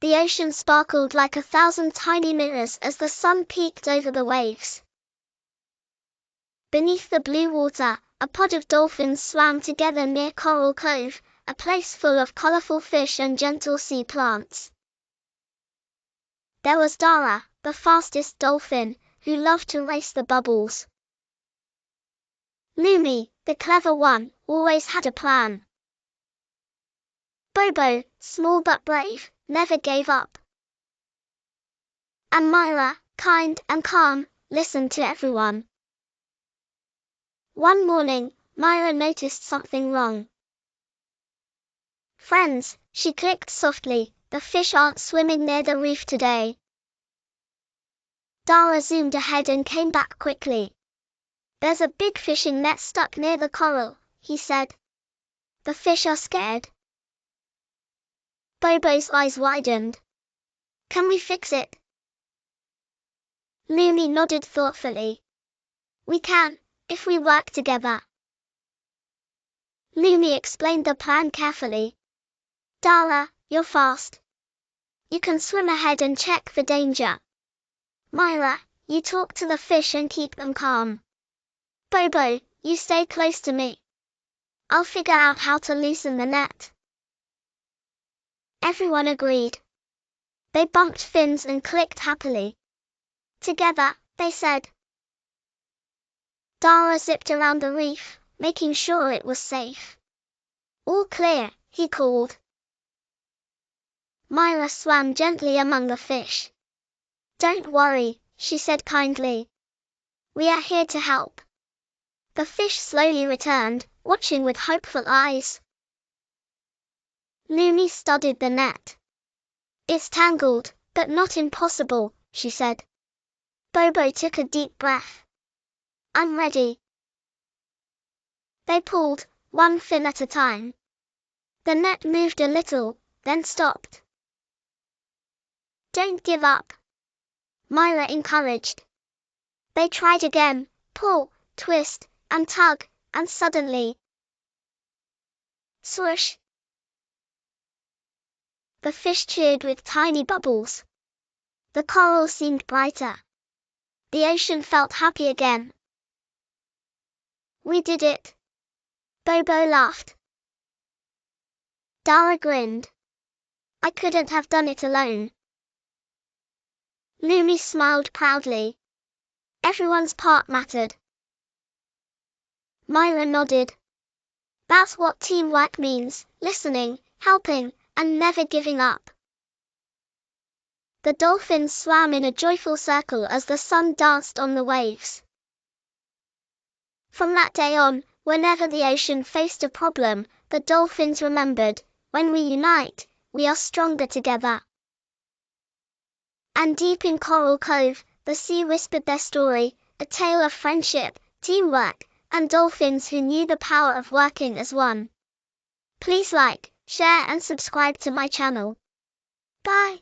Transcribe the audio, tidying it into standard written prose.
The ocean sparkled like 1,000 tiny mirrors as the sun peeked over the waves. Beneath the blue water, a pod of dolphins swam together near Coral Cove, a place full of colorful fish and gentle sea plants. There was Dara, the fastest dolphin, who loved to race the bubbles. Lumi, the clever one, always had a plan. Bobo, small but brave, never gave up. And Myra, kind and calm, listened to everyone. One morning, Myra noticed something wrong. "Friends," she clicked softly, "the fish aren't swimming near the reef today." Dara zoomed ahead and came back quickly. "There's a big fishing net stuck near the coral," he said. "The fish are scared." Bobo's eyes widened. "Can we fix it?" Lumi nodded thoughtfully. "We can, if we work together." Lumi explained the plan carefully. "Dara, you're fast. You can swim ahead and check for danger. Myra, you talk to the fish and keep them calm. Bobo, you stay close to me. I'll figure out how to loosen the net." Everyone agreed. They bumped fins and clicked happily. Together, they said. Dara zipped around the reef, making sure it was safe. "All clear," he called. Myra swam gently among the fish. "Don't worry," she said kindly. "We are here to help." The fish slowly returned, watching with hopeful eyes. Lumi studied the net. "It's tangled, but not impossible," she said. Bobo took a deep breath. "I'm ready." They pulled, one fin at a time. The net moved a little, then stopped. "Don't give up," Myra encouraged. They tried again, pull, twist, and tug, and suddenly, swoosh! The fish cheered with tiny bubbles. The coral seemed brighter. The ocean felt happy again. "We did it." Bobo laughed. Dara grinned. "I couldn't have done it alone." Lumi smiled proudly. Everyone's part mattered. Myra nodded. "That's what teamwork means, listening, helping, and never giving up." The dolphins swam in a joyful circle as the sun danced on the waves. From that day on, whenever the ocean faced a problem, the dolphins remembered, when we unite, we are stronger together. And deep in Coral Cove, the sea whispered their story, a tale of friendship, teamwork, and dolphins who knew the power of working as one. Please like, share and subscribe to my channel. Bye!